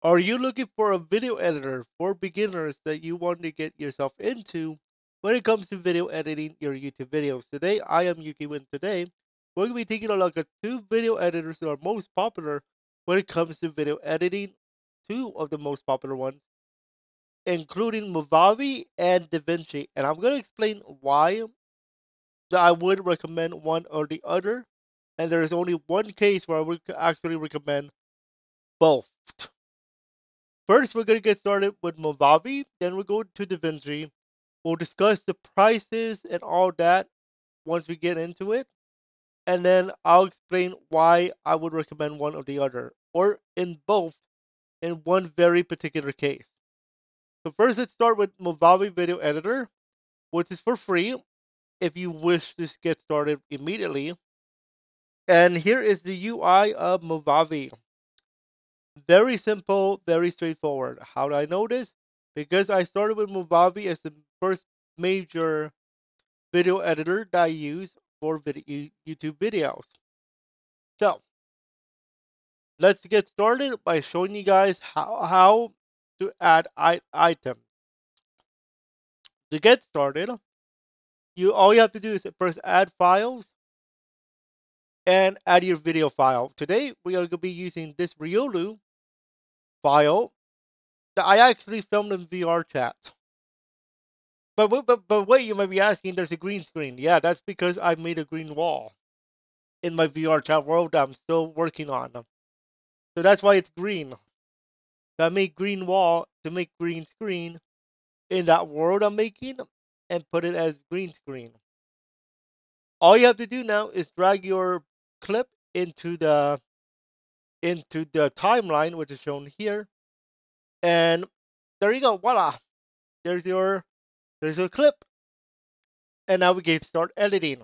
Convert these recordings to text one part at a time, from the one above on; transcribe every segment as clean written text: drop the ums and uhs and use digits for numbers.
Are you looking for a video editor for beginners that you want to get yourself into when it comes to video editing your YouTube videos? Today, I am Yuki, and today we're going to be taking a look at two video editors that are most popular when it comes to video editing. Two of the most popular ones, including Movavi and Davinci. And I'm going to explain why that I would recommend one or the other. And there is only one case where I would actually recommend both. First, we're going to get started with Movavi, then we'll go to Davinci. We'll discuss the prices and all that once we get into it. And then I'll explain why I would recommend one or the other, or in both, in one very particular case. So first, let's start with Movavi Video Editor, which is for free if you wish to get started immediately. And here is the UI of Movavi. Very simple, very straightforward. How do I know this? Because I started with Movavi as the first major video editor that I use for YouTube videos. So let's get started by showing you guys how to add items. To get started, all you have to do is first add files and add your video file. Today we are going to be using this Riolu file that I actually filmed in VR chat. But wait, you might be asking, there's a green screen. Yeah, that's because I made a green wall in my VR chat world that I'm still working on. So that's why it's green. So I made green wall to make green screen in that world I'm making and put it as green screen. All you have to do now is drag your clip into the timeline, which is shown here, and there you go. Voila! There's your clip, and now we can start editing.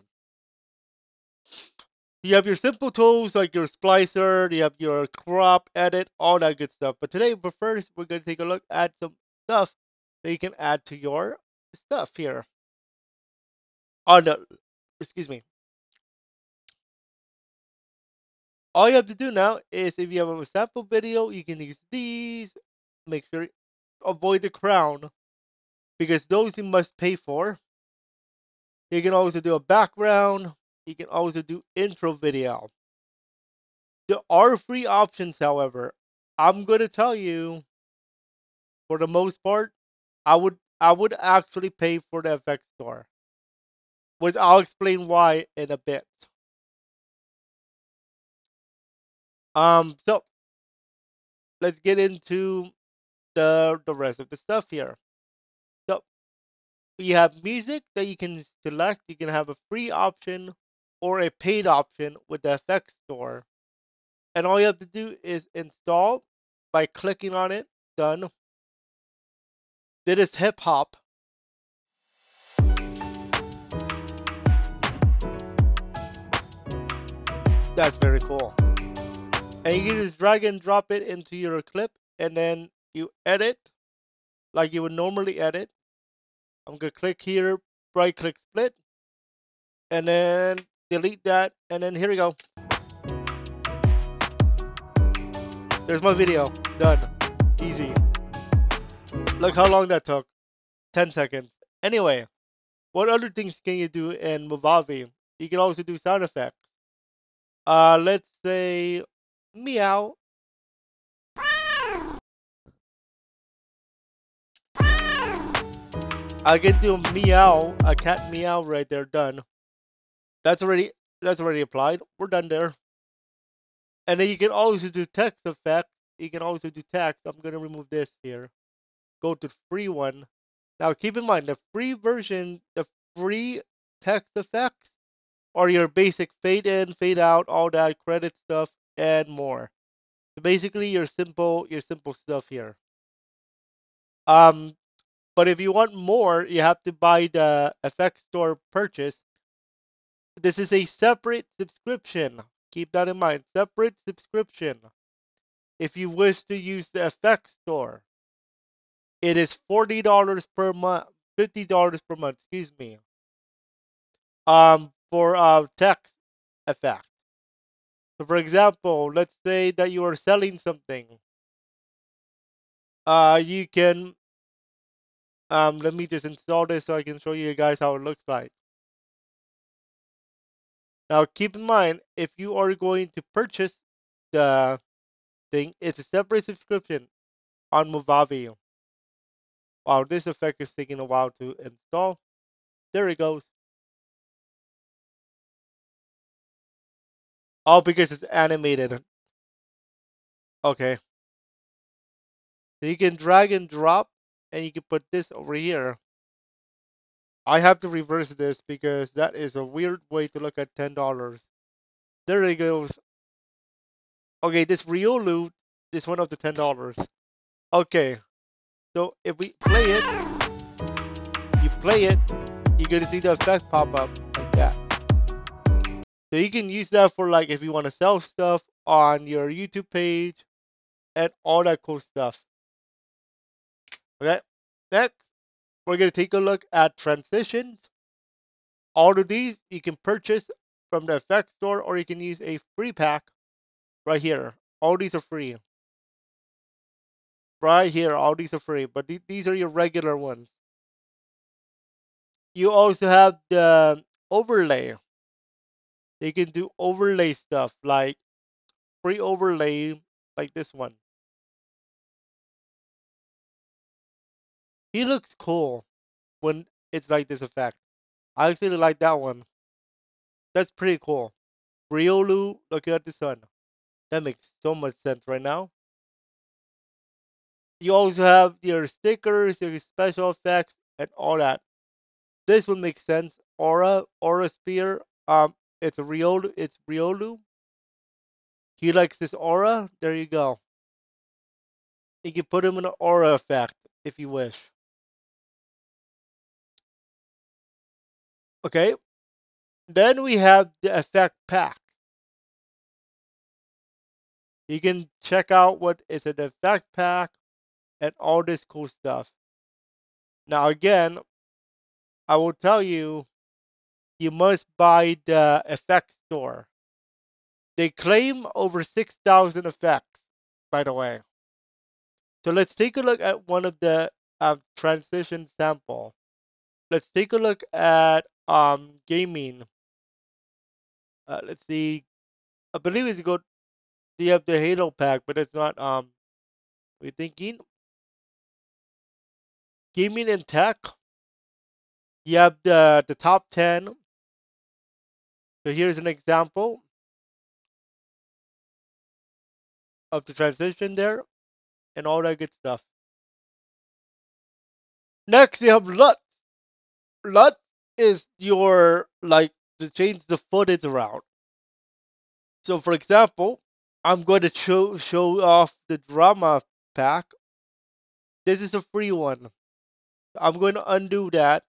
You have your simple tools like your splicer, you have your crop, edit, all that good stuff. But first, we're going to take a look at some stuff that you can add to your stuff here. On the, excuse me. All you have to do now is if you have a sample video, you can use these. Make sure avoid the crown because those you must pay for. You can also do a background. You can also do intro video. There are free options, however. I'm gonna tell you, for the most part, I would actually pay for the effects store, which I'll explain why in a bit. So let's get into the rest of the stuff here. So we have music that you can select. You can have a free option or a paid option with the effects store, and all you have to do is install by clicking on it. Done. That is hip hop. That's very cool. And you can just drag and drop it into your clip, and then you edit like you would normally edit. I'm gonna click here, right click split, and then delete that, and then here we go. There's my video. Done. Easy. Look how long that took. 10 seconds. Anyway, what other things can you do in Movavi? You can also do sound effects. Let's say meow. I can do meow, a cat meow right there. Done. That's already applied. We're done there. And then you can also do text effects. You can also do text. I'm gonna remove this here. Go to the free one. Now keep in mind the free version, the free text effects are your basic fade in, fade out, all that credit stuff, and more. So basically your simple stuff here. Um, but if you want more, you have to buy the effects store purchase. This is a separate subscription. Keep that in mind. Separate subscription. If you wish to use the effects store, it is $40 per month, $50 per month. Excuse me. For text effect. So, for example, let's say that you are selling something. You can let me just install this so I can show you guys how it looks like. Now keep in mind, if you are going to purchase the thing, it's a separate subscription on Movavi. Wow, this effect is taking a while to install. There it goes. Oh, because it's animated. Okay. So you can drag and drop, and you can put this over here. I have to reverse this because that is a weird way to look at $10. There it goes. Okay, this Riolu is one of the $10. Okay, so if we play it, you play it, you're gonna see the effect pop up like that. So you can use that for like if you want to sell stuff on your YouTube page and all that cool stuff. Okay, next we're gonna take a look at transitions. All of these you can purchase from the effects store or you can use a free pack right here. All these are free. Right here, all these are free, but these are your regular ones. You also have the overlay. You can do overlay stuff like free overlay like this one. He looks cool when it's like this effect. I actually like that one. That's pretty cool. Riolu looking at the sun. That makes so much sense right now. You also have your stickers, your special effects, and all that. This one makes sense. Aura Sphere. It's a Riolu. It's Riolu. He likes this aura. There you go. You can put him in an aura effect if you wish. Okay. Then we have the effect pack. You can check out what is an effect pack and all this cool stuff. Now again, I will tell you, you must buy the effect store. They claim over 6,000 effects, by the way. So let's take a look at one of the transition sample. Let's take a look at gaming. Let's see. I believe it's good. You have the Halo pack, but it's not. We're thinking gaming and tech. You have the top 10. So here's an example of the transition there and all that good stuff. Next, you have LUT. LUT is your like to change the footage around. So for example, I'm going to show off the drama pack. This is a free one. I'm going to undo that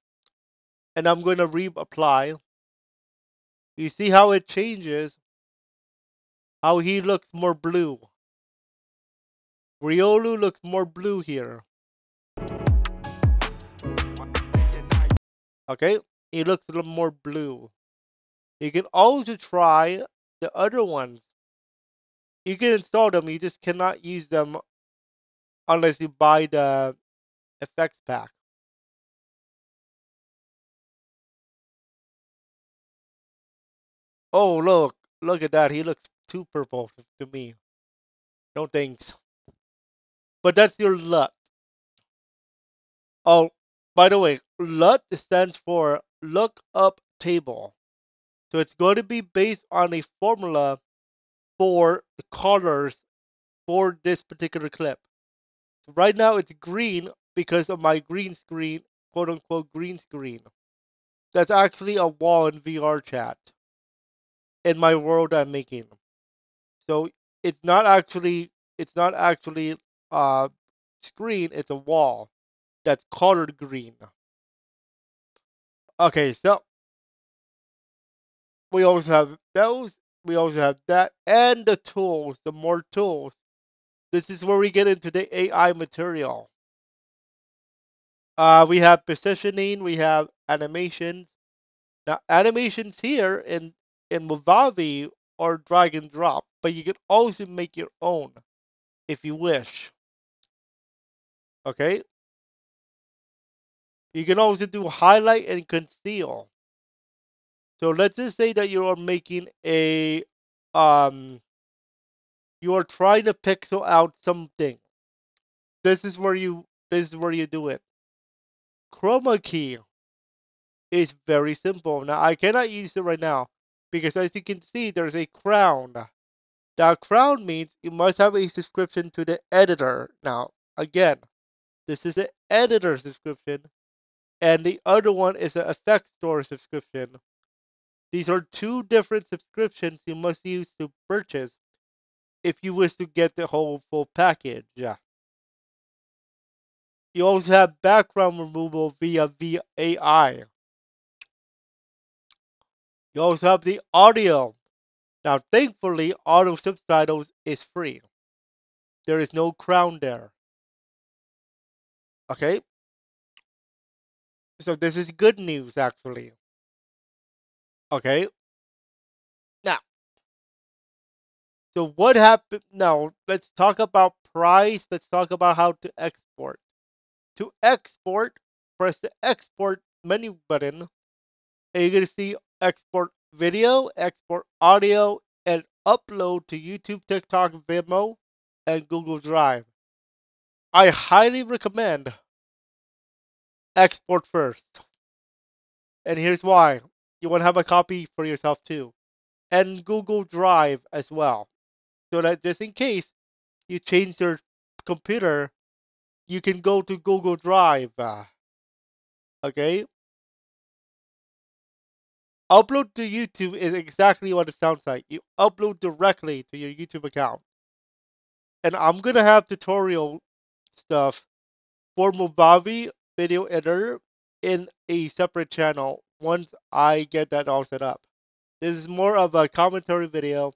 and I'm going to reapply. You see how it changes, how he looks more blue. Riolu looks more blue here. Okay, he looks a little more blue. You can also try the other ones. You can install them, you just cannot use them unless you buy the effects pack. Oh, look at that. He looks too purple to me. No thanks. But that's your LUT. Oh, by the way, LUT stands for look up table. So it's going to be based on a formula for the colors for this particular clip. So right now it's green because of my green screen, quote unquote green screen. That's actually a wall in VR chat in my world I'm making. So it's not actually uh screen, it's a wall that's colored green. Okay, so we also have those, we also have that, and the tools, the more tools. This is where we get into the AI material. We have positioning, we have animations. Now, animations here in Movavi or drag and drop, but you can also make your own if you wish. Okay. You can also do highlight and conceal. So let's just say that you are making a you are trying to pixel out something. This is where you do it. Chroma key is very simple. Now I cannot use it right now because as you can see there's a crown. That crown means you must have a subscription to the editor. Now again, this is the editor subscription and the other one is an effect store subscription. These are two different subscriptions you must use to purchase if you wish to get the whole full package. Yeah. You also have background removal via AI. You also have the audio. Now, thankfully, auto subtitles is free. There is no crown there. Okay? So this is good news, actually. Okay? Now, so what happened? Now, let's talk about price. Let's talk about how to export. To export, press the export menu button, and you're going to see export video, export audio, and upload to YouTube, TikTok, Vimeo, and Google Drive. I highly recommend export first. And here's why. You want to have a copy for yourself too. And Google Drive as well. So that just in case you change your computer, you can go to Google Drive. Okay? Upload to YouTube is exactly what it sounds like. You upload directly to your YouTube account. And I'm going to have tutorial stuff for Movavi video editor in a separate channel once I get that all set up. This is more of a commentary video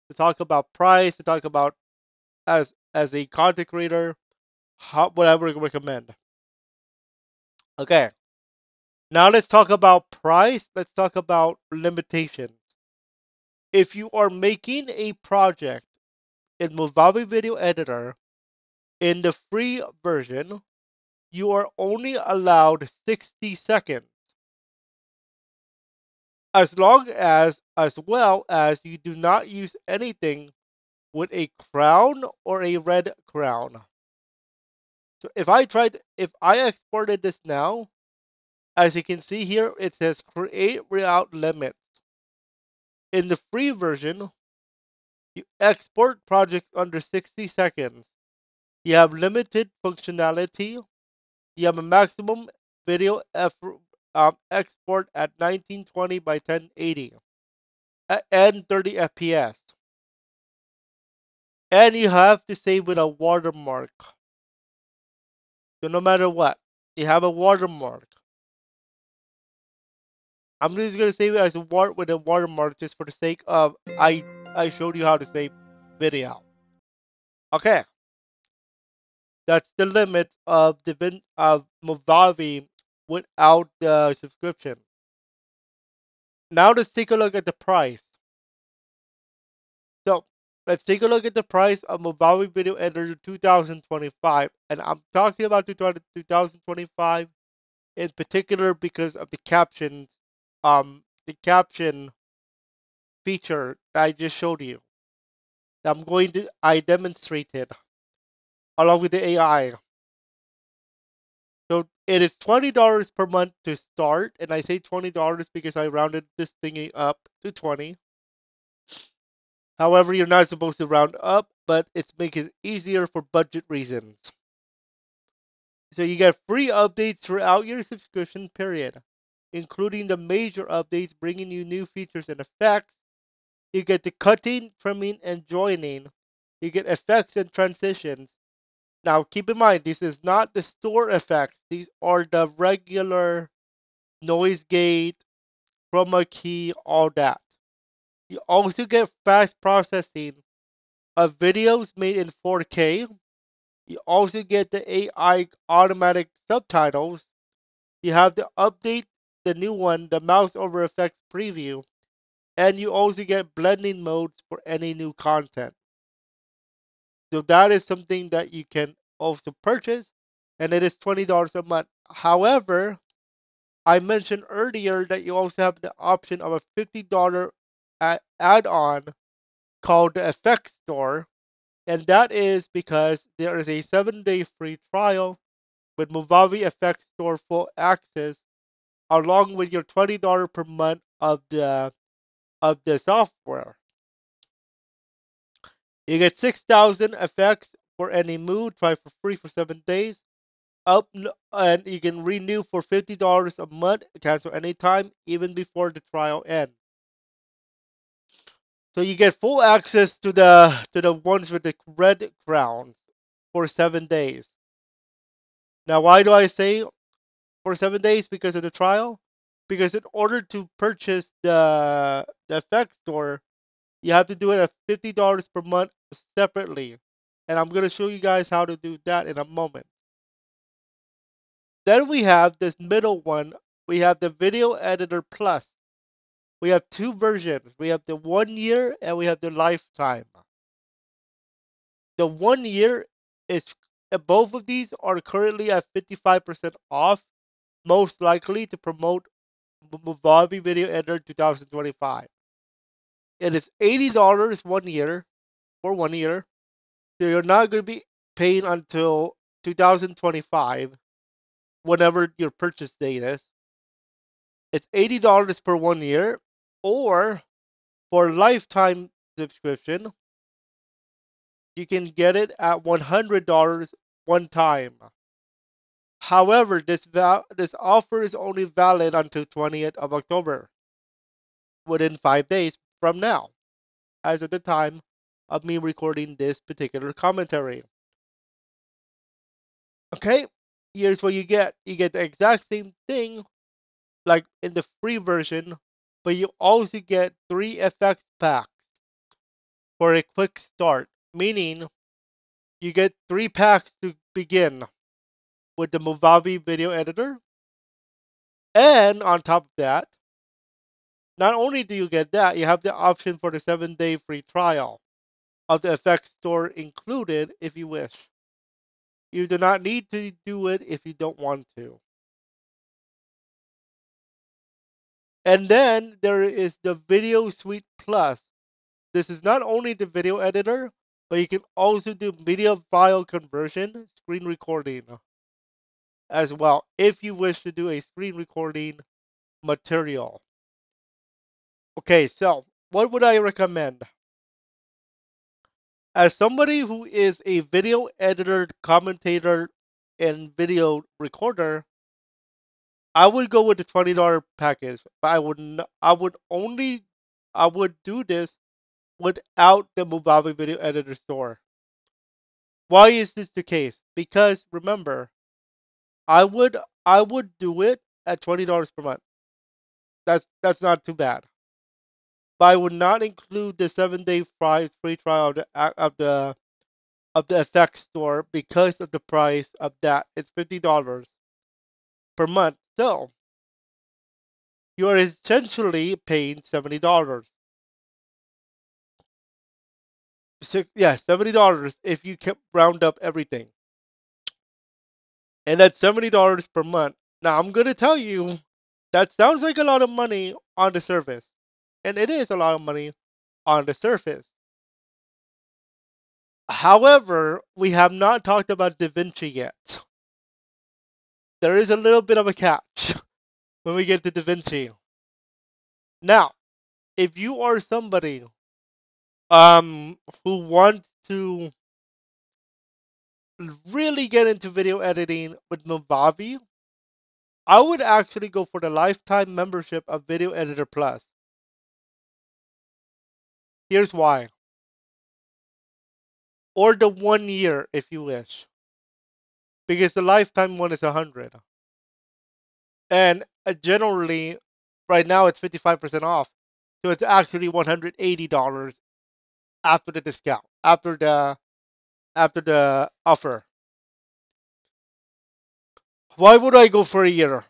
to talk about price, to talk about as a content creator, what I would recommend. Okay, now let's talk about price. Let's talk about limitations. If you are making a project in Movavi Video Editor in the free version, you are only allowed 60 seconds. As well as you do not use anything with a crown or a red crown. So if I exported this now, as you can see here, it says create route limits. In the free version, you export projects under 60 seconds. You have limited functionality. You have a maximum video export at 1920 by 1080 and 30 FPS. And you have to save with a watermark. So no matter what, you have a watermark. I'm just gonna save it as a with a watermark just for the sake of I showed you how to save video. Okay, that's the limit of of Movavi without the subscription. Now let's take a look at the price. So let's take a look at the price of Movavi Video Editor 2025, and I'm talking about 2025 in particular because of the caption feature that I just showed you. I demonstrated along with the AI. So it is $20 per month to start, and I say $20 because I rounded this thingy up to 20. However, you're not supposed to round up, but it's making it easier for budget reasons. So you get free updates throughout your subscription period, including the major updates bringing you new features and effects. You get the cutting, trimming, and joining. You get effects and transitions. Now, keep in mind, this is not the store effects. These are the regular noise gate, chroma key, all that. You also get fast processing of videos made in 4K. You also get the AI automatic subtitles. You have the update, the new one, the mouse over effects preview. And you also get blending modes for any new content. So that is something that you can also purchase and it is $20 a month. However, I mentioned earlier that you also have the option of a $50 add-on called the Effects Store, and that is because there is a 7-day free trial with Movavi Effects Store full access, along with your $20 per month of the software. You get 6,000 effects for any mood. Try for free for 7 days. Up and you can renew for $50 a month. Cancel anytime, even before the trial ends. So you get full access to the ones with the red crowns for 7 days. Now, why do I say for 7 days? Because of the trial. Because in order to purchase the effect store, you have to do it at $50 per month separately. And I'm going to show you guys how to do that in a moment. Then we have this middle one. We have the Video Editor Plus. We have two versions. We have the 1 year and we have the lifetime. The 1 year is both of these are currently at 55% off, most likely to promote Movavi Video Editor 2025. It is $80 1 year for 1 year. So you're not going to be paying until 2025, whenever your purchase date is. It's $80 per 1 year, or for lifetime subscription, you can get it at $100 one time. However, this offer is only valid until 20th of October, within 5 days from now, as of the time of me recording this particular commentary. Okay, here's what you get. You get the exact same thing like in the free version, but you also get 3 effects packs for a quick start, meaning you get 3 packs to begin with the Movavi video editor. And on top of that, not only do you get that, you have the option for the 7-day free trial of the effects store included if you wish. You do not need to do it if you don't want to. And then there is the Video Suite Plus. This is not only the video editor, but you can also do media file conversion, screen recording as well, if you wish to do a screen recording material. Okay, so what would I recommend? As somebody who is a video editor, commentator, and video recorder, I would go with the $20 package, but I would do this without the Movavi Video Editor store. Why is this the case? Because remember, I would I would do it at $20 per month. That's not too bad. But I would not include the 7-day free trial of the effects store because of the price of that. It's $50 per month. So you are essentially paying $70. Yeah, $70 if you can round up everything. And that's $70 per month. Now I'm gonna tell you that sounds like a lot of money on the surface. And it is a lot of money on the surface. However, we have not talked about Davinci yet. There is a little bit of a catch when we get to Davinci. Now, if you are somebody who wants to really get into video editing with Movavi, I would actually go for the lifetime membership of Video Editor Plus. Here's why. Or the 1 year if you wish. Because the lifetime one is 100. And generally, right now it's 55% off. So it's actually $180 after the discount, after the offer. Why would I go for a year?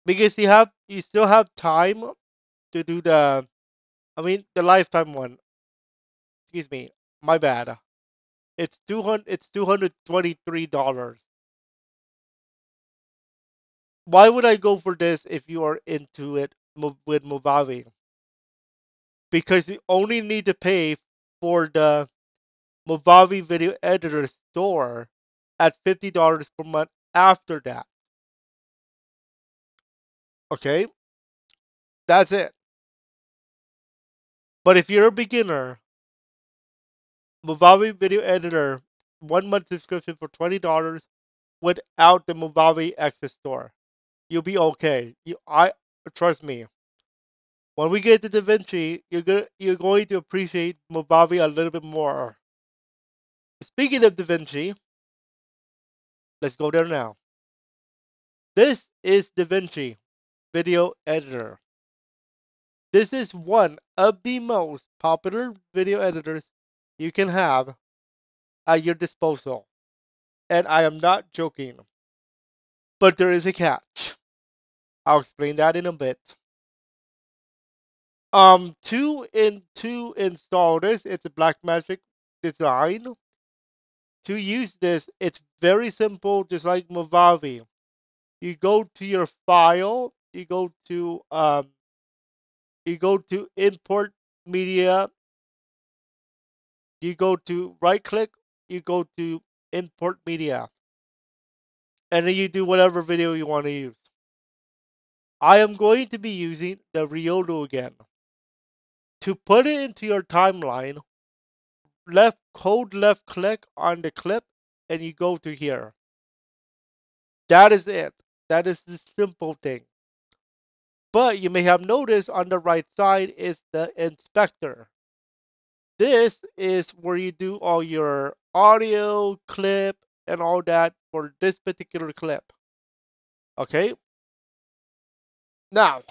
Because you still have time to do the lifetime one. Excuse me, my bad. It's $223. Why would I go for this if you are into it with Movavi? Because you only need to pay for the Movavi video editor store at $50 per month after that. Okay? That's it. But if you're a beginner, Movavi video editor, 1 month subscription for $20 without the Movavi Access store. You'll be okay. I trust me. When we get to Davinci, you're going to appreciate Movavi a little bit more. Speaking of Davinci, let's go there now. This is Davinci Video Editor. This is one of the most popular video editors you can have at your disposal. And I am not joking. But there is a catch. I'll explain that in a bit. To install this, it's a Blackmagic design. To use this, it's very simple, just like Movavi. You go to your file, you go to import media, you go to right click, you go to import media, and then you do whatever video you want to use. I am going to be using the Ryodo again. To put it into your timeline, left click on the clip and you go to here. That is it. That is the simple thing. But you may have noticed on the right side is the inspector. This is where you do all your audio, clip, and all that for this particular clip. Okay? Now,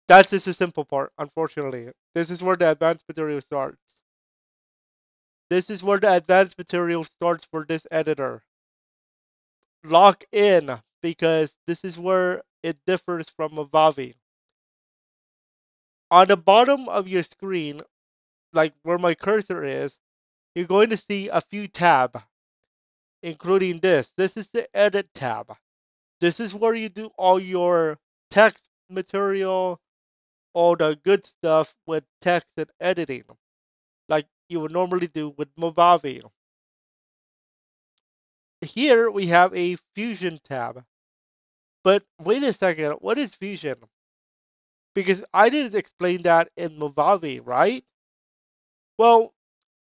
that's just the simple part, unfortunately. This is where the advanced material starts. This is where the advanced material starts for this editor. Lock in, because this is where it differs from Movavi. On the bottom of your screen, like where my cursor is, you're going to see a few tabs, including this. This is the edit tab. This is where you do all your text material, all the good stuff with text and editing, like you would normally do with Movavi. Here we have a Fusion tab. But wait a second, what is Fusion? Because I didn't explain that in Movavi, right? Well,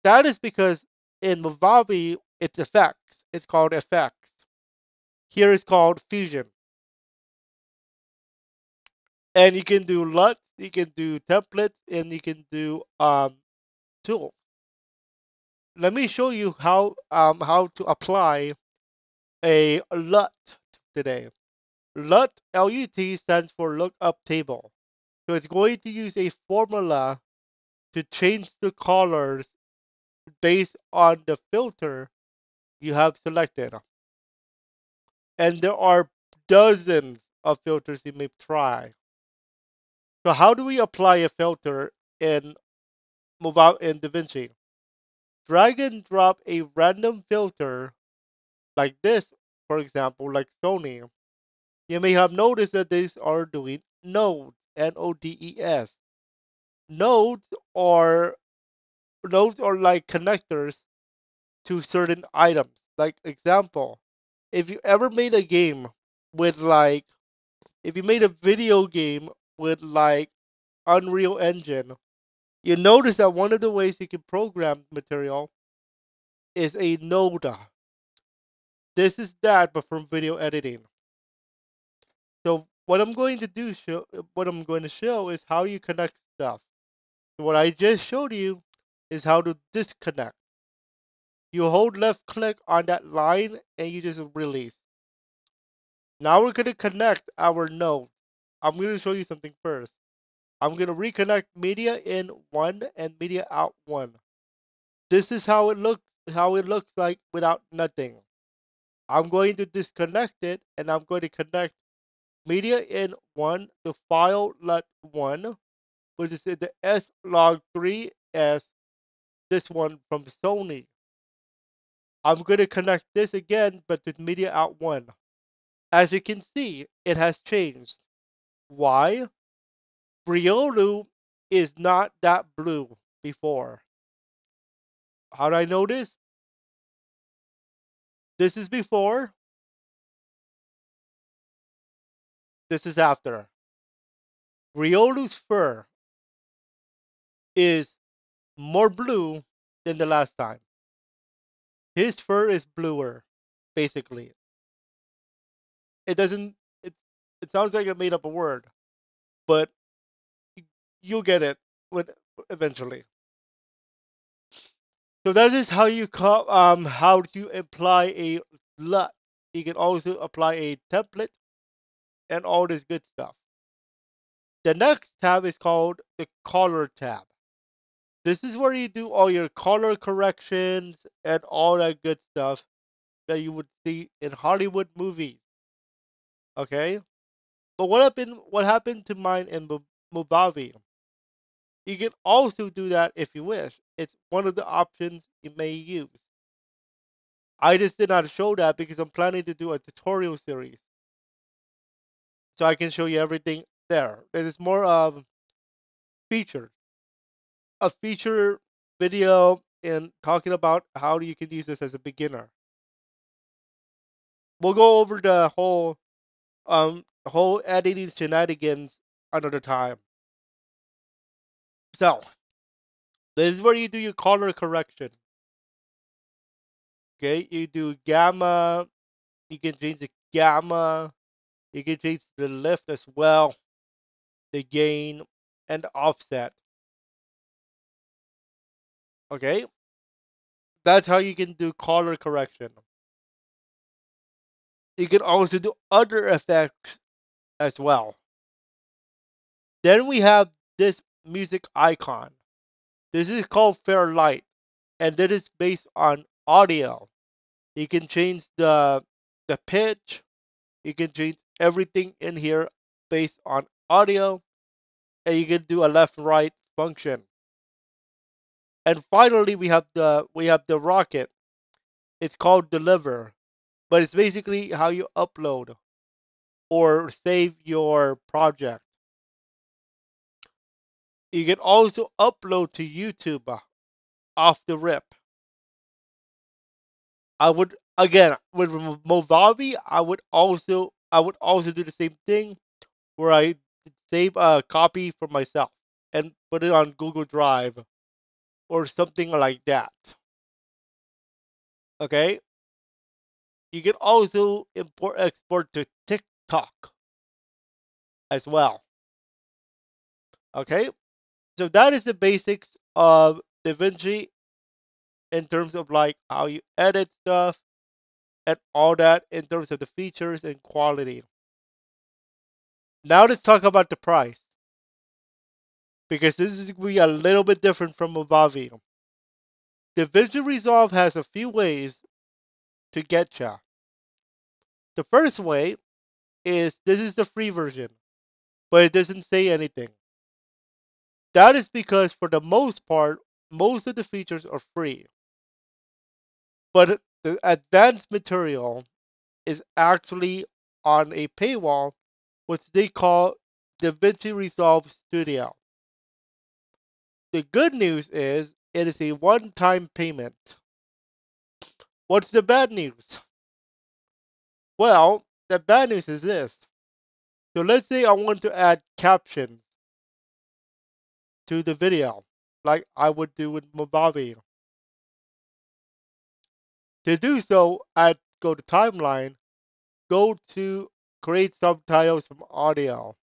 that is because in Movavi, it's effects. It's called effects. Here it's called Fusion. And you can do LUTs, you can do templates, and you can do tools. Let me show you how to apply a LUT today. LUT, L-U-T, stands for lookup table. So it's going to use a formula to change the colors based on the filter you have selected. And there are dozens of filters you may try. So how do we apply a filter in Davinci? Drag and drop a random filter like this, for example, like Sony. You may have noticed that these are doing nodes, N-O-D-E-S. Nodes are nodes are like connectors to certain items. Like example, if you ever made a game with like if you made a video game with like Unreal Engine, you notice that one of the ways you can program material is a node. This is that, but from video editing. So what I'm going to show is how you connect stuff. So what I just showed you is how to disconnect. You hold left click on that line and you just release. Now we're going to connect our node. I'm going to show you something first. I'm going to reconnect media in 1 and media out 1. This is how it looks like without nothing. I'm going to disconnect it and I'm going to connect media in 1 to file LUT1, which is in the S-Log3S, this one from Sony. I'm going to connect this again, but with media out 1. As you can see, it has changed. Why? Riolu is not that blue before. How do I know this? This is before, this is after. Riolu's fur is more blue than the last time. His fur is bluer, basically. It doesn't. It sounds like I made up a word, but you'll get it when eventually. So that is how you how to apply a LUT. You can also apply a template and all this good stuff. The next tab is called the color tab. This is where you do all your color corrections and all that good stuff that you would see in Hollywood movies. Okay? But what happened to mine in Movavi? You can also do that if you wish. It's one of the options you may use. I just did not show that because I'm planning to do a tutorial series. So I can show you everything there. It is more of features. A feature video and talking about how you can use this as a beginner. We'll go over the whole editing shenanigans another time. So this is where you do your color correction. Okay, you do gamma. You can change the gamma. You can change the lift as well, the gain, and the offset. Okay, that's how you can do color correction. You can also do other effects as well. Then we have this music icon. This is called Fairlight, and that is based on audio. You can change the pitch. You can change everything in here based on audio, and you can do a left right function. And finally, we have the rocket. It's called Deliver, but it's basically how you upload or save your project. You can also upload to YouTube off the rip. I would again with Movavi, I would also do the same thing where I save a copy for myself and put it on Google Drive or something like that. Okay? You can also import export to TikTok as well. Okay? So that is the basics of DaVinci in terms of like how you edit stuff and all that in terms of the features and quality. Now let's talk about the price because this is going to be a little bit different from Movavi. DaVinci Resolve has a few ways to get you. The first way is this is the free version, but it doesn't say anything. That is because for the most part, most of the features are free. But the advanced material is actually on a paywall, which they call DaVinci Resolve Studio. The good news is it is a one-time payment. What's the bad news? Well, the bad news is this. So let's say I want to add captions to the video, like I would do with Movavi. To do so, I'd go to timeline, go to create subtitles from audio.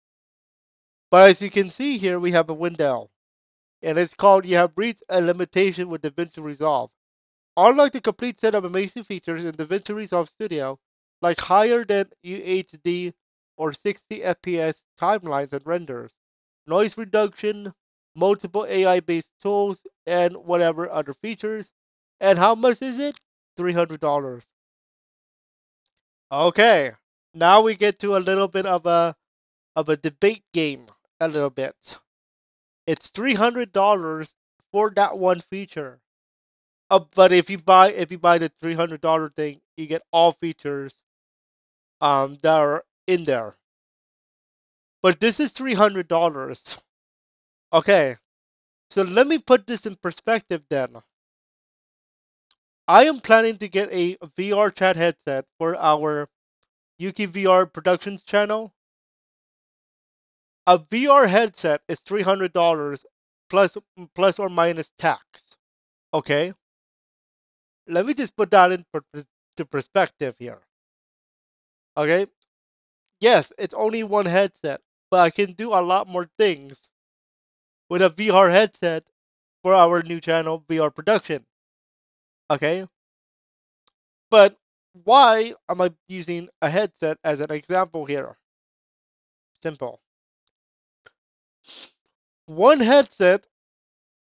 But as you can see here, we have a window, and it's called you have reached a limitation with DaVinci Resolve. Unlike the complete set of amazing features in DaVinci Resolve Studio, like higher than UHD or 60 FPS timelines and renders, noise reduction, multiple AI-based tools, and whatever other features. And how much is it? $300. Okay, now we get to a little bit of a debate game. A little bit. It's $300 for that one feature. But if you buy the $300 thing, you get all features that are in there. But this is $300. Okay, so let me put this in perspective then. I am planning to get a VR chat headset for our Yuki VR Productions channel. A VR headset is $300 plus or minus tax. Okay, let me just put that into perspective here. Okay, yes, it's only one headset, but I can do a lot more things with a VR headset for our new channel, VR Production. Okay, but why am I using a headset as an example here? Simple. One headset,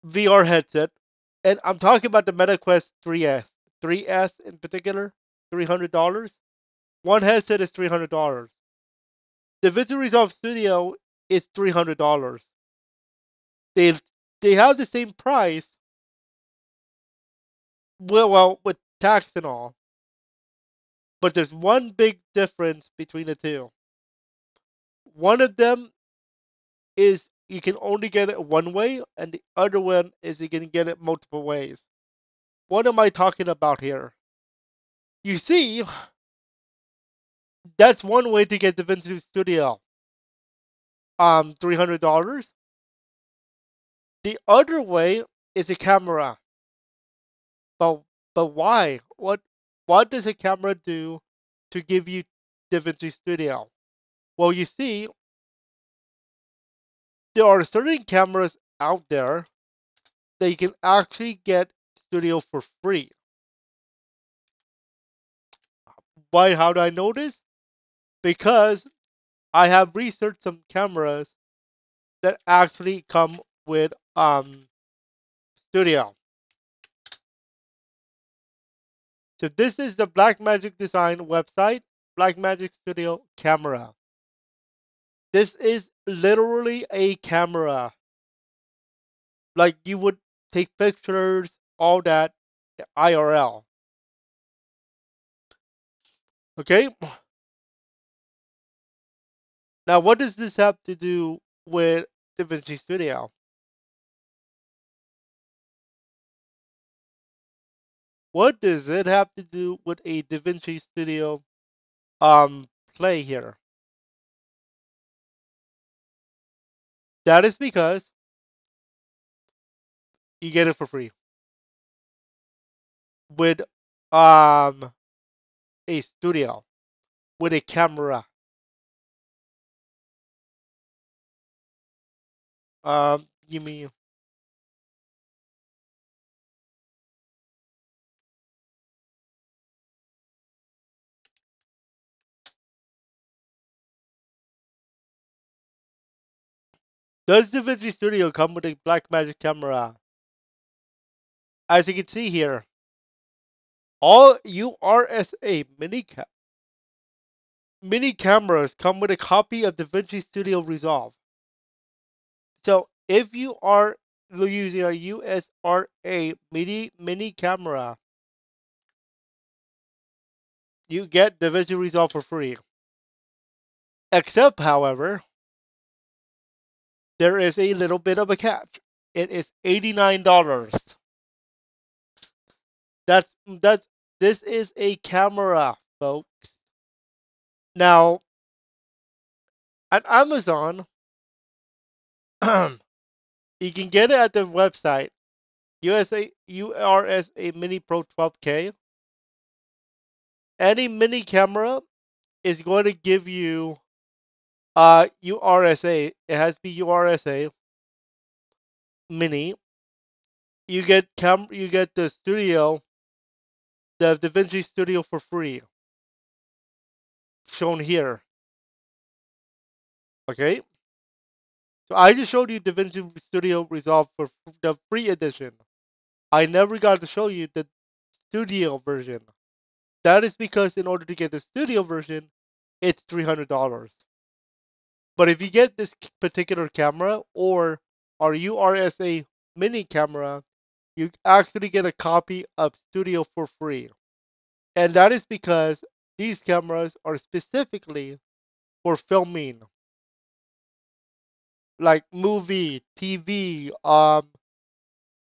VR headset, and I'm talking about the MetaQuest 3S, 3S in particular, $300. One headset is $300. The Video Resolve Studio is $300. They they have the same price, well, with tax and all, but there's one big difference between the two. One of them is you can only get it one way, and the other one is you can get it multiple ways. What am I talking about here? You see, that's one way to get Davinci Studio. $300. The other way is a camera. But why? What does a camera do to give you Davinci Studio? Well, you see, there are certain cameras out there that you can actually get Studio for free. Why? How do I know this? Because I have researched some cameras that actually come with Studio. So this is the Blackmagic Design website, Blackmagic Studio camera. This is literally a camera. Like you would take pictures, all that, IRL. Okay? Now, what does this have to do with DaVinci Studio? What does it have to do with a DaVinci Studio play here? That is because you get it for free with a studio with a camera. You mean does DaVinci Studio come with a Blackmagic camera? As you can see here, all URSA mini cameras come with a copy of DaVinci Studio Resolve. So if you are using a USRA mini camera, you get DaVinci Resolve for free. Except, however, there is a little bit of a catch. It is $89. That's this is a camera, folks. Now at Amazon, you can get it at the website URSA Mini Pro 12K. Any mini camera is going to give you URSA. It has to be URSA Mini. You get the studio, the DaVinci Studio for free. Shown here. Okay? So I just showed you DaVinci Studio Resolve for the free edition. I never got to show you the studio version. That is because in order to get the studio version, it's $300. But if you get this particular camera or our URSA mini camera, you actually get a copy of Studio for free. And that is because these cameras are specifically for filming, like movie, TV,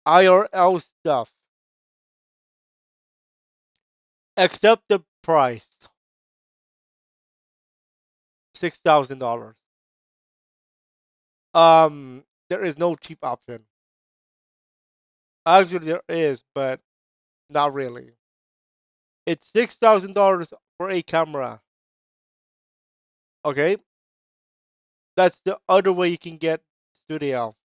IRL stuff, except the price, $6,000. There is no cheap option. Actually, there is, but not really. It's $6,000 for a camera. Okay, that's the other way you can get studio.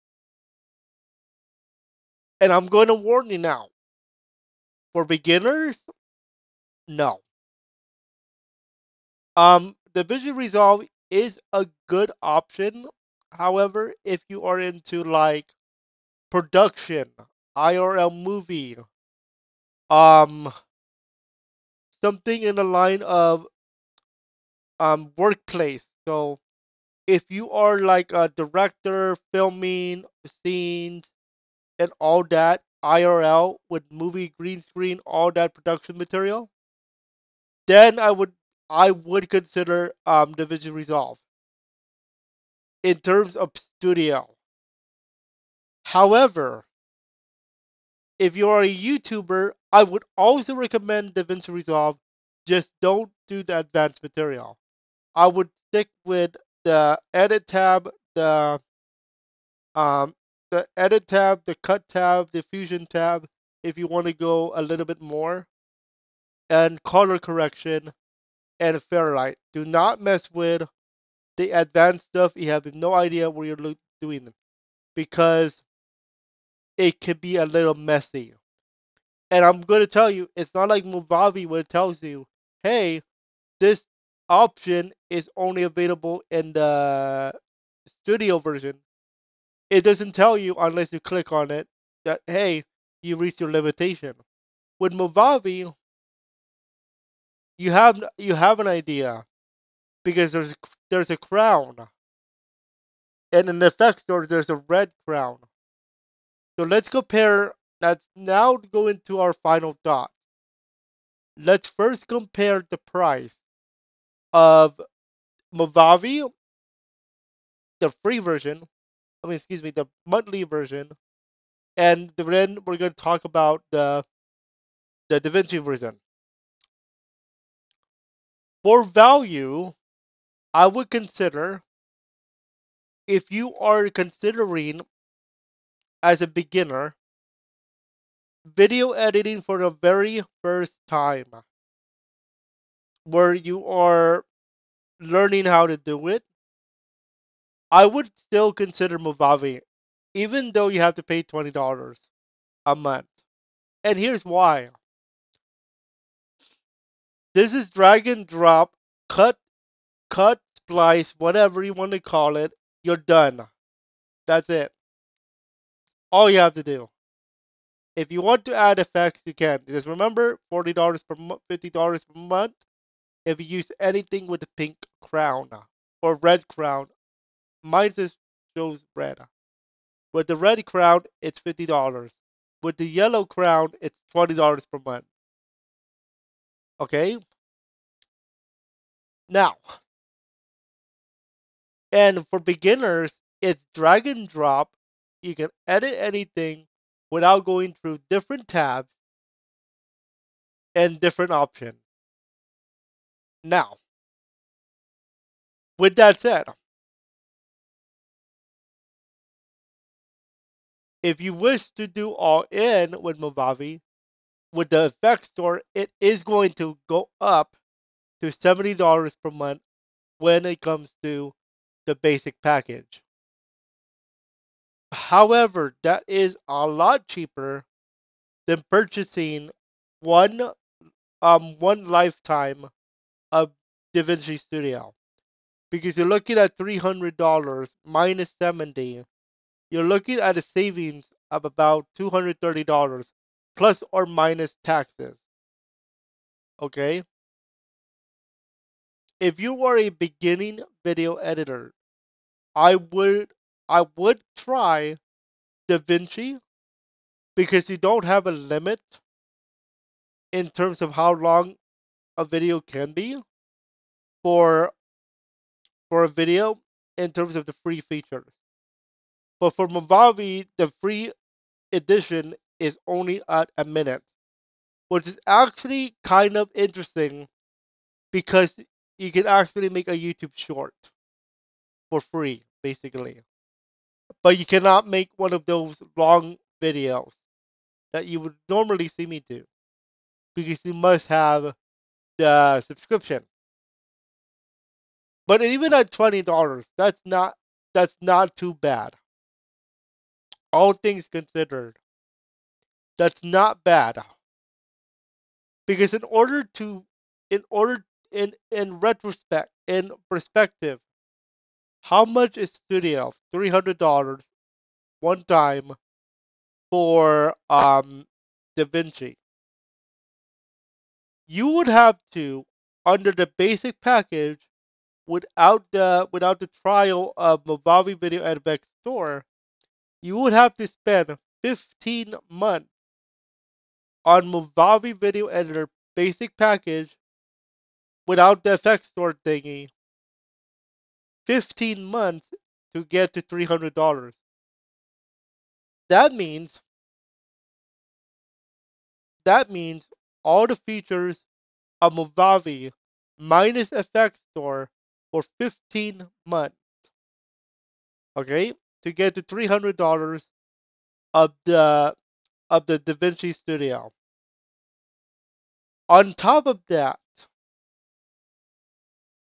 And I'm going to warn you now. For beginners, no. The Visual Resolve is a good option. However, if you are into like production, IRL movie, um, something in the line of workplace. So if you are like a director filming scenes and all that IRL with movie green screen, all that production material, then I would consider DaVinci Resolve in terms of studio. However, if you are a YouTuber, I would also recommend DaVinci Resolve. Just don't do the advanced material. I would stick with the edit tab, um the edit tab, the cut tab, the fusion tab if you want to go a little bit more, and color correction and Fairlight. Do not mess with the advanced stuff. You have no idea what you're doing because it can be a little messy. And I'm going to tell you, it's not like Movavi where it tells you, hey, this option is only available in the studio version. It doesn't tell you unless you click on it that, hey, you reached your limitation. With Movavi, you have an idea because there's a crown, and in the effects store there's a red crown. So let's compare. Let's now go into our final thought. Let's first compare the price of Movavi, the free version. I mean, excuse me, the monthly version, and then we're going to talk about the DaVinci version. For value, I would consider if you are considering as a beginner video editing for the very first time, where you are learning how to do it, I would still consider Movavi, even though you have to pay $20 a month. And here's why. This is drag and drop, cut, splice, whatever you want to call it. You're done. That's it. All you have to do. If you want to add effects, you can. Just remember, $40 per month, $50 per month. If you use anything with a pink crown or red crown, mine just shows red. With the red crown, it's $50. With the yellow crown, it's $20 per month. Okay? Now, and for beginners, it's drag and drop. You can edit anything without going through different tabs and different options. Now, with that said, if you wish to do all in with Movavi, with the effects store, it is going to go up to $70 per month when it comes to the basic package. However, that is a lot cheaper than purchasing one one lifetime of DaVinci Studio. Because you're looking at $300 minus 70, you're looking at a savings of about $230 plus or minus taxes. Okay? If you are a beginning video editor, I would I would try DaVinci because you don't have a limit in terms of how long a video can be for a video in terms of the free features. But for Movavi, the free edition is only at a minute, which is actually kind of interesting because you can actually make a YouTube short for free, basically. But you cannot make one of those long videos that you would normally see me do because you must have the subscription. But even at $20, that's not too bad. All things considered, that's not bad. Because in order in retrospect in perspective, how much is studio? $300 one time for Davinci. You would have to, under the basic package, without the trial of Movavi Video Editor Store, you would have to spend 15 months on Movavi Video Editor basic package without the effects store thingy. 15 months to get to $300. That means that means all the features of Movavi minus FX Store for 15 months. Okay, to get to $300 of the DaVinci Studio. On top of that,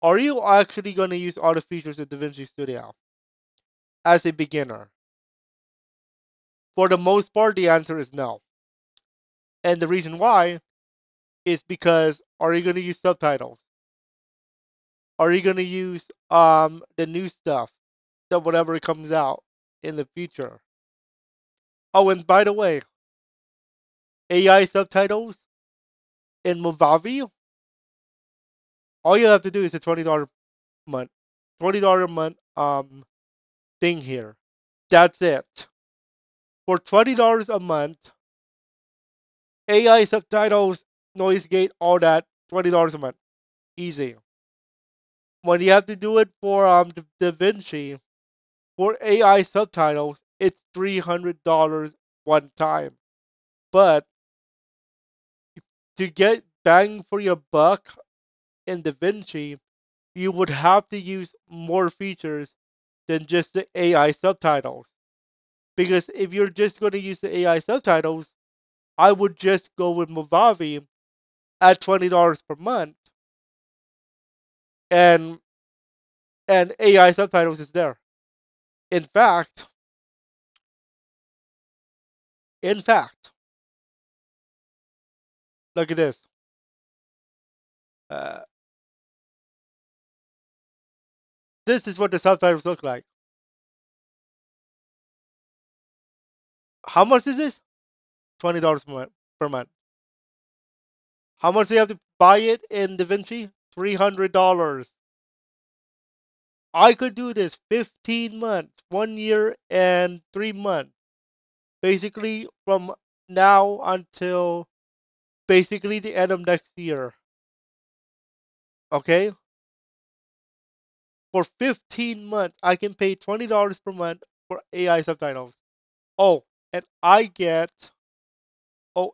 are you actually going to use all the features of DaVinci Studio as a beginner? For the most part, the answer is no. And the reason why is because are you going to use subtitles? Are you going to use the new stuff that whatever comes out in the future? Oh, and by the way, AI subtitles in Movavi, all you have to do is a $20 month, $20 a month thing here. That's it. For $20 a month, AI subtitles, noise gate, all that, $20 a month, easy. When you have to do it for DaVinci, for AI subtitles, it's $300 one time. But to get bang for your buck in DaVinci, you would have to use more features than just the AI subtitles. Because if you're just going to use the AI subtitles, I would just go with Movavi at $20 per month, and AI subtitles is there. In fact, in fact, look at this. Uh, this is what the subtitles look like. How much is this? $20 per month. How much do you have to buy it in DaVinci? $300. I could do this 15 months, 1 year and 3 months. Basically from now until basically the end of next year. Okay? For 15 months, I can pay $20 per month for AI subtitles. Oh, and I get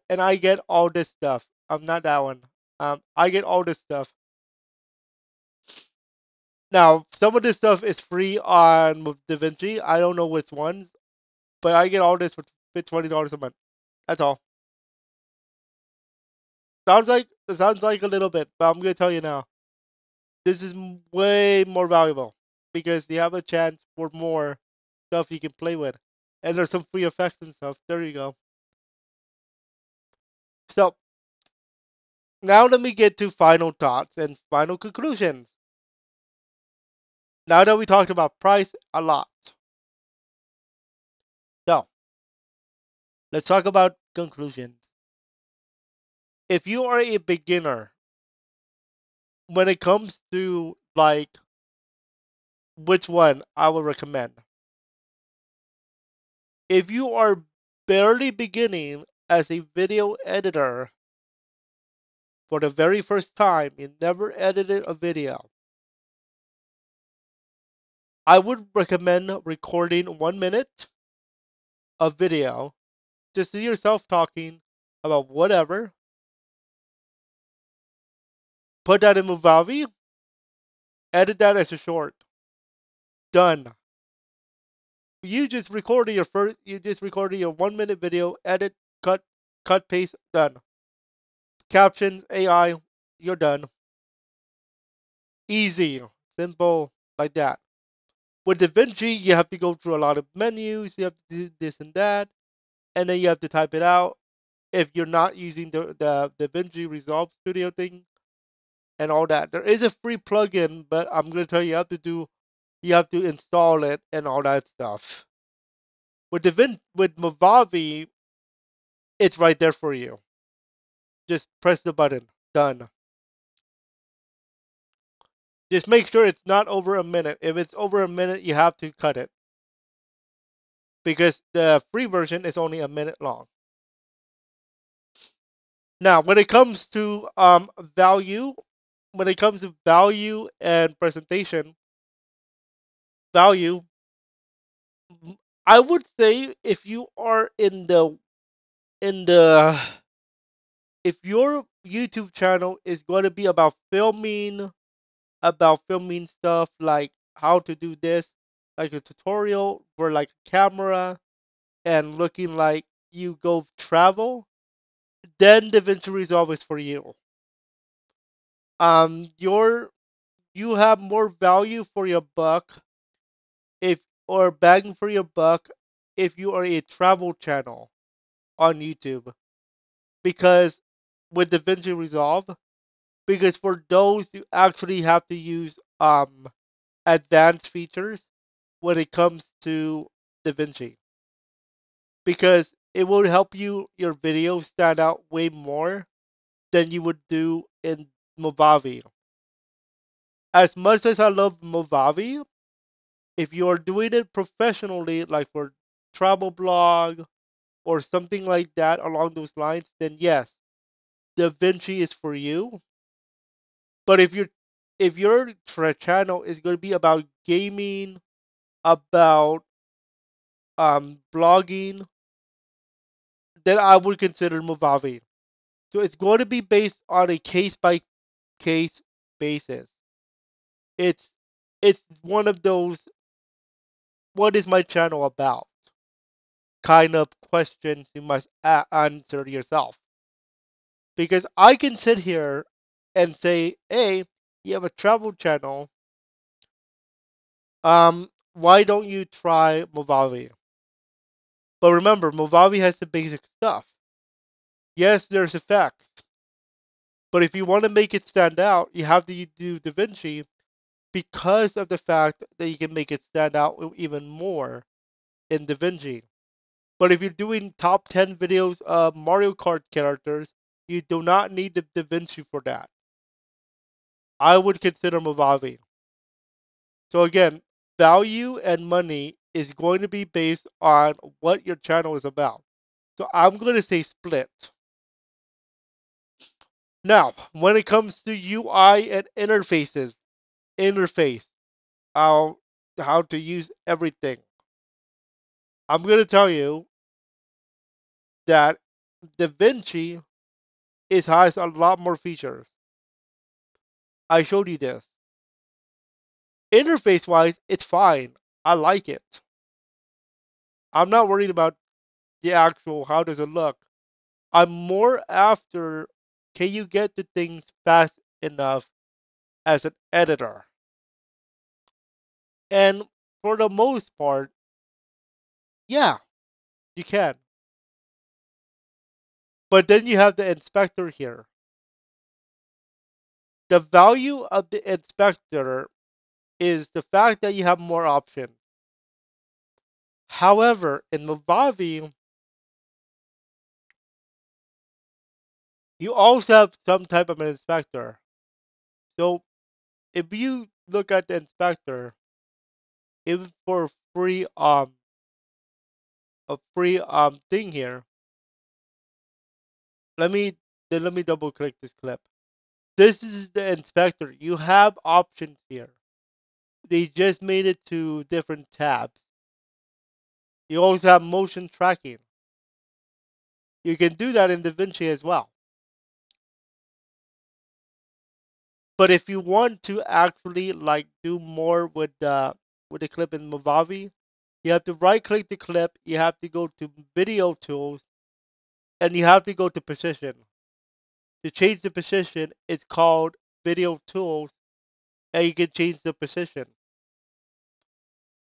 and I get all this stuff. I'm not that one. I get all this stuff. Now, some of this stuff is free on DaVinci. I don't know which ones, but I get all this for $20 a month. That's all. Sounds like a little bit, but I'm gonna tell you now. This is way more valuable because you have a chance for more stuff you can play with, and there's some free effects and stuff. There you go. So now let me get to final thoughts and final conclusions. Now that we talked about price a lot, so let's talk about conclusions. If you are a beginner when it comes to like which one I would recommend. If you are barely beginning as a video editor, for the very first time, you never edited a video, I would recommend recording 1 minute of video, just to yourself talking about whatever. Put that in Movavi, edit that as a short. Done. You just recorded your 1 minute video, edit, cut, paste, done. Captions, AI, you're done. Easy, simple, like that. With Davinci, you have to go through a lot of menus, you have to do this and that, and then you have to type it out. If you're not using the Davinci Resolve Studio thing and all that, there is a free plugin, but I'm gonna tell you, you have to install it and all that stuff. With Movavi, it's right there for you. Just press the button. Done. Just make sure it's not over a minute. If it's over a minute, you have to cut it, because the free version is only a minute long. Now, when it comes to value and presentation, value, I would say if you are in the if your YouTube channel is going to be about filming stuff like how to do this, like a tutorial for like a camera and looking like you go travel, then DaVinci Resolve is for you. Your you have more value for your buck if or bang for your buck if you are a travel channel on YouTube, because with DaVinci Resolve, because for those you actually have to use advanced features when it comes to DaVinci, because it will help your video stand out way more than you would do in Movavi. As much as I love Movavi, if you are doing it professionally, like for travel blog or something like that along those lines, then yes, DaVinci is for you. But if your channel is going to be about gaming, about blogging, then I would consider Movavi. So it's going to be based on a case by case basis. It's it's one of those what is my channel about kind of questions you must answer yourself. Because I can sit here and say, hey, you have a travel channel. Why don't you try Movavi? But remember, Movavi has the basic stuff. Yes, there's effects. But if you want to make it stand out, you have to do DaVinci because of the fact that you can make it stand out even more in DaVinci. But if you're doing top 10 videos of Mario Kart characters, you do not need the DaVinci for that. I would consider Movavi. So again, value and money is going to be based on what your channel is about. So I'm going to say split. Now, when it comes to UI and interface, how to use everything, I'm going to tell you that DaVinci has a lot more features. I showed you this. Interface wise, it's fine. I like it. I'm not worried about the actual how does it look. I'm more after can you get the things fast enough as an editor? And for the most part, yeah, you can. But then you have the inspector here. The value of the inspector is the fact that you have more options. However, in Movavi, you also have some type of an inspector. So if you look at the inspector, even for free a free thing here, let me let me double click this clip. This is the inspector. You have options here. They just made it to different tabs. You also have motion tracking. You can do that in Davinci as well. But if you want to actually like do more with the clip in Movavi, you have to right click the clip, you have to go to video tools, and you have to go to position. To change the position, it's called video tools, and you can change the position.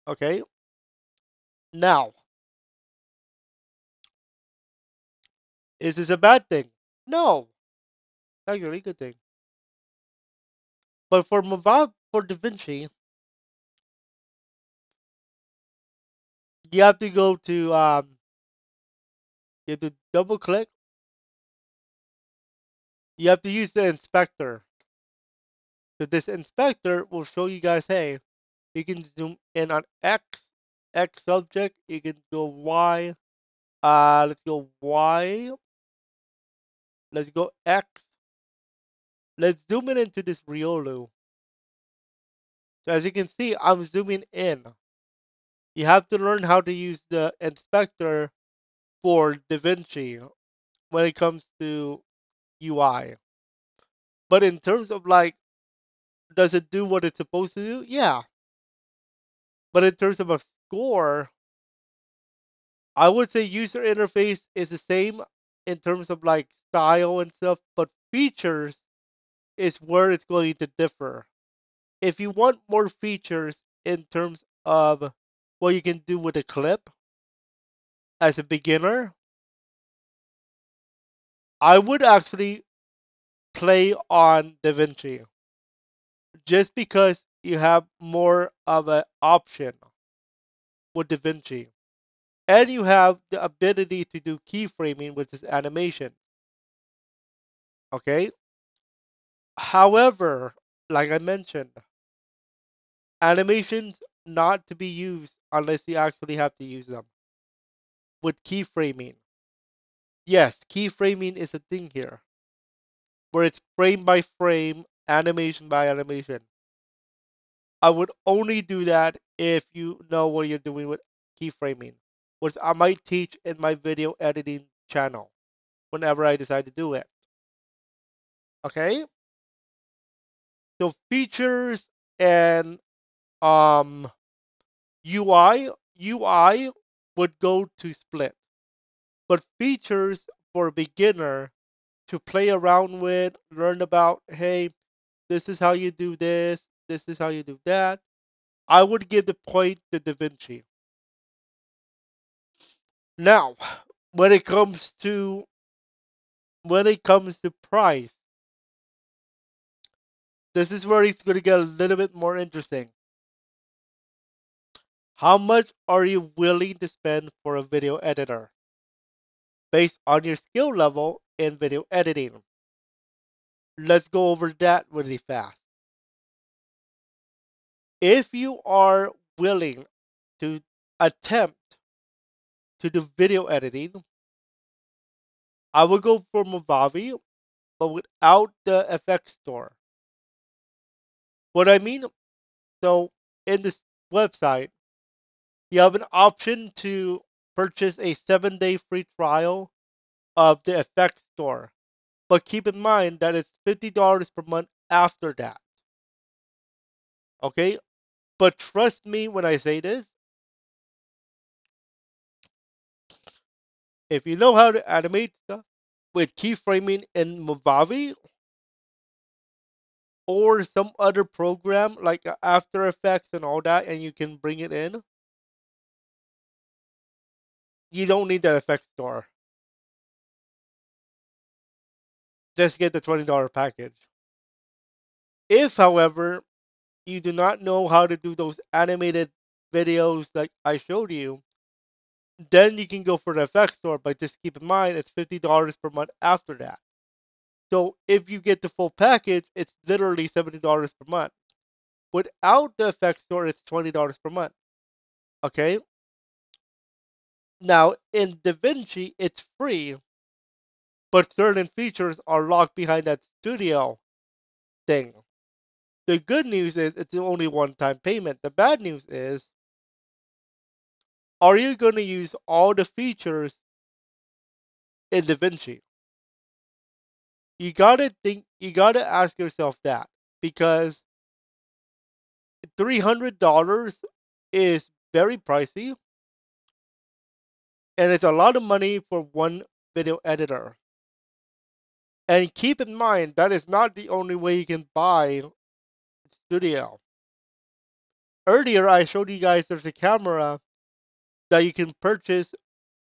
Okay? Now, is this a bad thing? No, actually a good thing. But for Movavi, for DaVinci, you have to go to you have to double click. You have to use the inspector. So this inspector will show you guys, hey, you can zoom in on X subject. You can go Y. Let's go Y. Let's go X. Let's zoom in into this Riolu. So as you can see, I'm zooming in. You have to learn how to use the inspector for DaVinci when it comes to UI. But in terms of like, does it do what it's supposed to do? Yeah. But in terms of a score, I would say user interface is the same in terms of like style and stuff, but features is where it's going to differ. If you want more features in terms of what you can do with a clip as a beginner, I would actually play on DaVinci just because you have more of an option with DaVinci. And you have the ability to do keyframing, which is animation. Okay? However, like I mentioned, animations not to be used unless you actually have to use them. With keyframing. Yes, keyframing is a thing here. Where it's frame by frame, animation by animation. I would only do that if you know what you're doing with keyframing. Which I might teach in my video editing channel whenever I decide to do it. Okay? So features and UI would go to split. But features for a beginner to play around with, learn about, hey, this is how you do this is how you do that. I would give the point to DaVinci. Now, when it comes to price, this is where it's going to get a little bit more interesting. How much are you willing to spend for a video editor based on your skill level in video editing? Let's go over that really fast. If you are willing to attempt to do video editing, I would go for Movavi, but without the FX store. What I mean, so in this website, you have an option to purchase a 7-day free trial of the FX store. But keep in mind that it's $50 per month after that. Okay? But trust me when I say this, if you know how to animate stuff with keyframing in Movavi or some other program like After Effects and all that, and you can bring it in, you don't need that effects store. Just get the $20 package. If, however, you do not know how to do those animated videos like I showed you, then you can go for the effects store, but just keep in mind it's $50 per month after that. So if you get the full package, it's literally $70 per month. Without the effects store, it's $20 per month. Okay? Now in DaVinci, it's free, but certain features are locked behind that studio. thing. The good news is it's only one-time payment. The bad news is, are you going to use all the features in DaVinci? You gotta ask yourself that because $300 is very pricey and it's a lot of money for one video editor. And keep in mind that is not the only way you can buy Studio. Earlier, I showed you guys there's a camera that you can purchase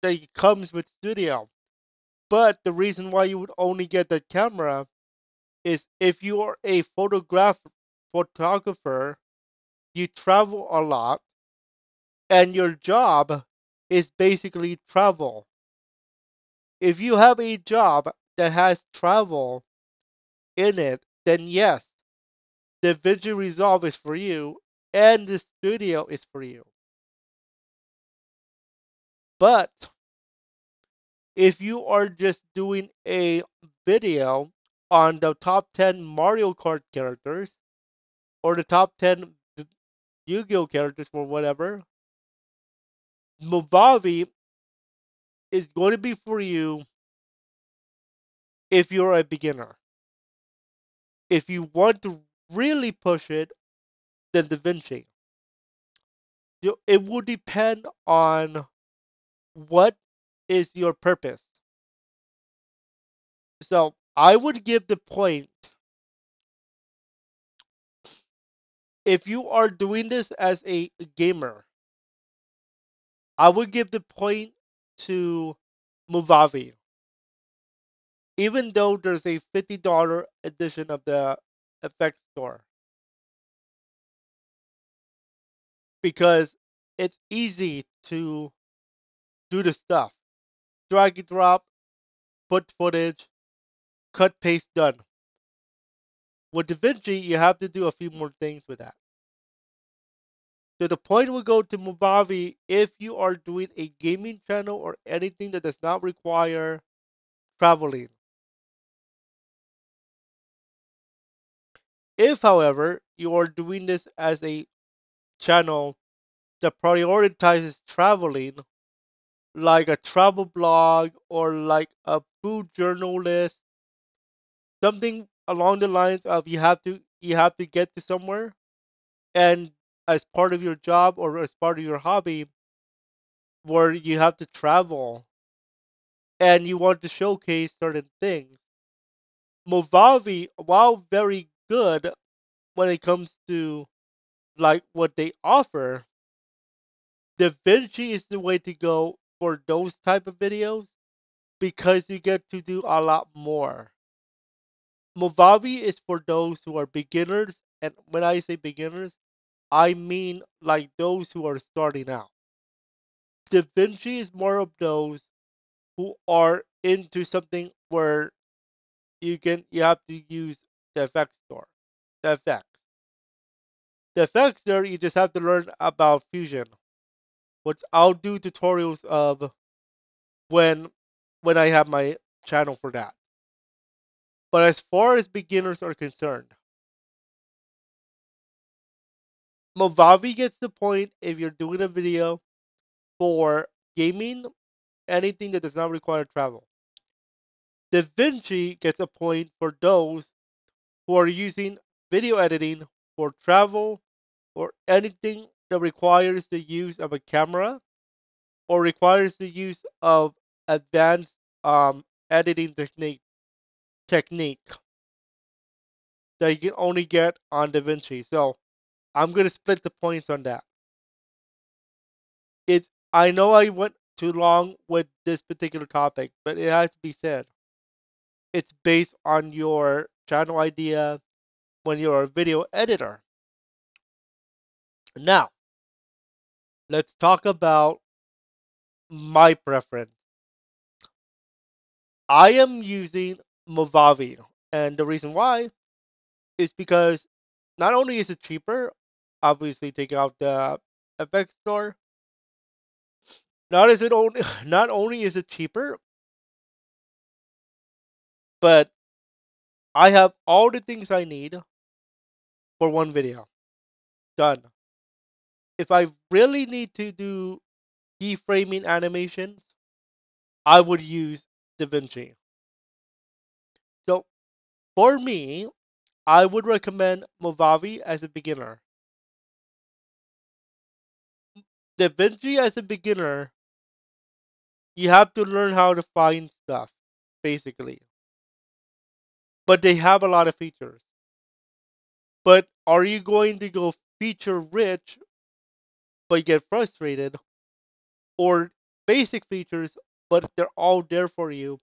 that comes with Studio. But the reason why you would only get that camera is if you are a photographer, you travel a lot, and your job is basically travel. If you have a job that has travel in it, then yes, the Vinci Resolve is for you and the Studio is for you. But if you are just doing a video on the top 10 Mario Kart characters or the top 10 Yu-Gi-Oh characters or whatever, Movavi is going to be for you if you're a beginner. If you want to really push it, then Davinci. It will depend on what is your purpose. So I would give the point if you are doing this as a gamer, I would give the point to Movavi, even though there's a $50 edition of the effects store, because it's easy to do the stuff. Drag and drop, put footage, cut, paste, done. With DaVinci, you have to do a few more things with that. So the point will go to Movavi if you are doing a gaming channel or anything that does not require traveling. If, however, you are doing this as a channel that prioritizes traveling, like a travel blog or like a food journalist, something along the lines of you have to get to somewhere, and as part of your job or as part of your hobby, where you have to travel and you want to showcase certain things. Movavi, while very good when it comes to like what they offer, DaVinci is the way to go for those type of videos because you get to do a lot more. Movavi is for those who are beginners, and when I say beginners, I mean like those who are starting out. DaVinci is more of those who are into something where you have to use the effects store. The effects. The effects there you just have to learn about Fusion, which I'll do tutorials of when when I have my channel for that. But as far as beginners are concerned, Movavi gets the point if you're doing a video for gaming, anything that does not require travel. DaVinci gets a point for those who are using video editing for travel or anything that requires the use of a camera or requires the use of advanced editing technique that you can only get on DaVinci. So I'm gonna split the points on that. I know I went too long with this particular topic, but it has to be said. It's based on your channel idea when you're a video editor. Now, let's talk about my preference. I am using Movavi, and the reason why is because not only is it cheaper, obviously taking out the FX store, not only is it cheaper, but I have all the things I need for one video. Done. If I really need to do keyframing animations, I would use Davinci. So for me, I would recommend Movavi as a beginner. Davinci as a beginner, you have to learn how to find stuff, basically. But they have a lot of features. But are you going to go feature rich but get frustrated? Or basic features, but they're all there for you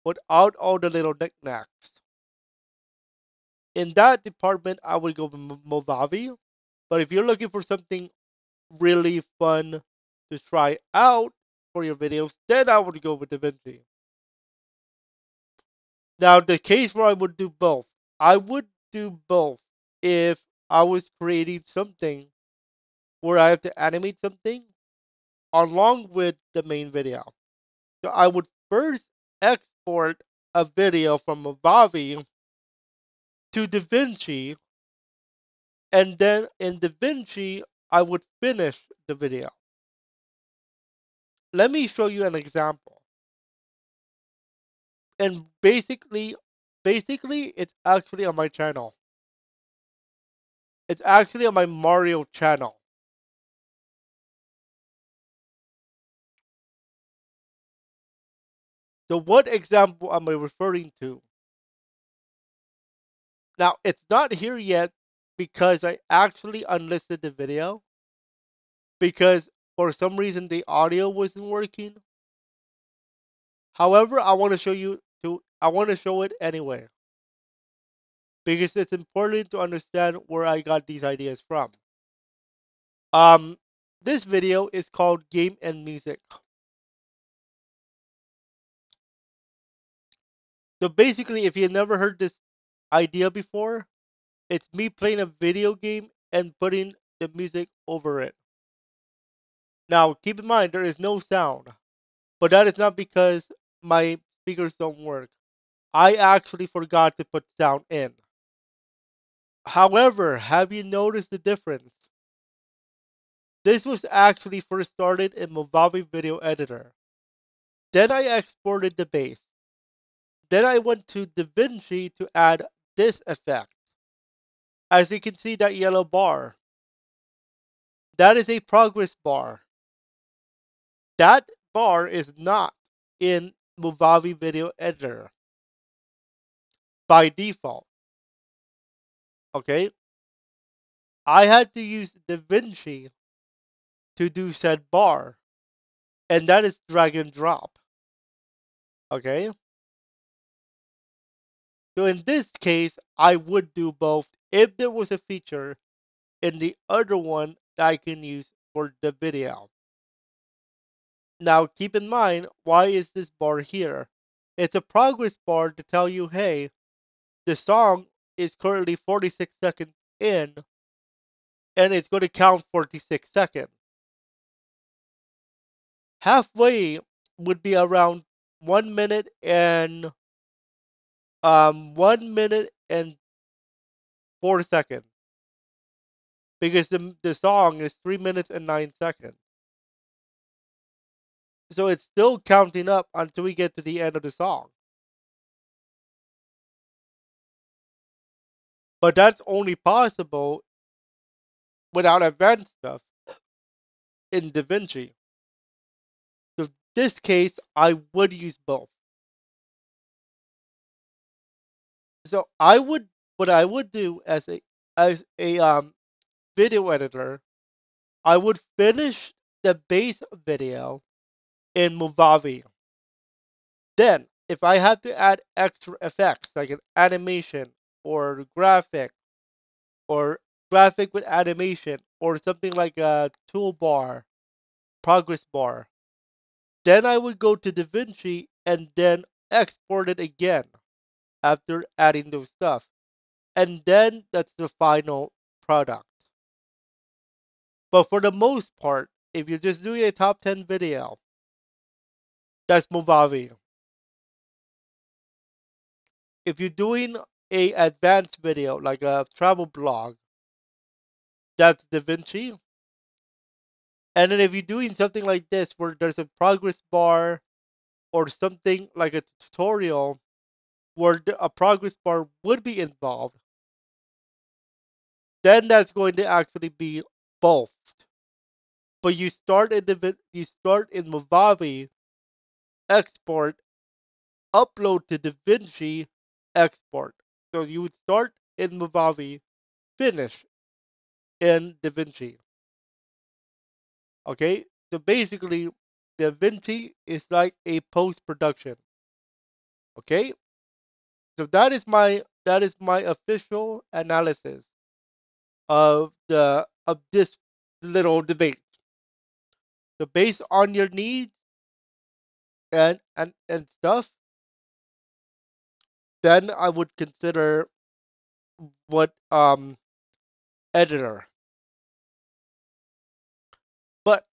without all the little knickknacks? In that department, I would go with Movavi. But if you're looking for something really fun to try out for your videos, then I would go with DaVinci. Now, the case where I would do both, I would do both if I was creating something where I have to animate something along with the main video. So I would first export a video from Movavi to DaVinci, and then in DaVinci, I would finish the video. Let me show you an example. And basically, it's actually on my channel. It's actually on my Mario channel. So what example am I referring to? Now, it's not here yet because I actually unlisted the video because for some reason the audio wasn't working. However, I want to show it anyway because it's important to understand where I got these ideas from. Um this video is called Game and Music. So basically, if you never heard this idea before, it's me playing a video game and putting the music over it. Now, keep in mind there is no sound, but that is not because my speakers don't work. I actually forgot to put sound in. However, have you noticed the difference? This was actually first started in Movavi Video Editor. Then I exported the base. Then I went to DaVinci to add this effect. As you can see, that yellow bar, that is a progress bar. That bar is not in Movavi Video Editor by default. Okay, I had to use DaVinci to do said bar, and that is drag and drop. Okay, so in this case, I would do both if there was a feature in the other one that I can use for the video. Now, keep in mind, why is this bar here? It's a progress bar to tell you, hey, the song is currently 46 seconds in, and it's going to count 46 seconds. Halfway would be around 1 minute and 1 minute and 4 seconds, because the song is 3 minutes and 9 seconds. So it's still counting up until we get to the end of the song. But that's only possible without advanced stuff in DaVinci. So in this case, I would use both. So what I would do as a video editor, I would finish the base video in Movavi. Then, if I have to add extra effects like an animation or or graphic with animation or something like a toolbar, progress bar, then I would go to DaVinci and then export it again after adding those stuff. And then that's the final product. But for the most part, if you're just doing a top 10 video, that's Movavi. If you're doing a advanced video like a travel blog, that's DaVinci. And then if you're doing something like this where there's a progress bar or something like a tutorial where a progress bar would be involved, then that's going to actually be both. But you start in Movavi, export, upload to DaVinci, export. So you would start in Movavi, finish in DaVinci. Okay? So basically, DaVinci is like a post production. Okay? So that is my official analysis of this little debate. So based on your needs and stuff, then I would consider what editor. But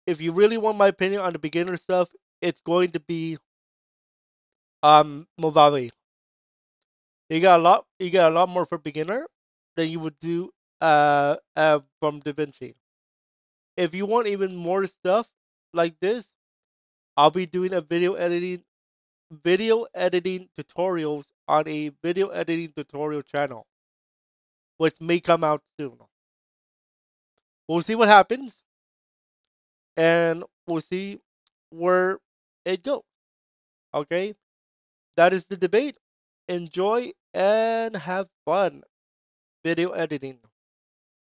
if you really want my opinion on the beginner stuff, it's going to be Movavi. You got a lot more for beginner than you would do from DaVinci. If you want even more stuff like this, I'll be doing a video editing tutorials on a video editing tutorial channel, which may come out soon. We'll see what happens, and we'll see where it goes. Okay, that is the debate. Enjoy and have fun video editing.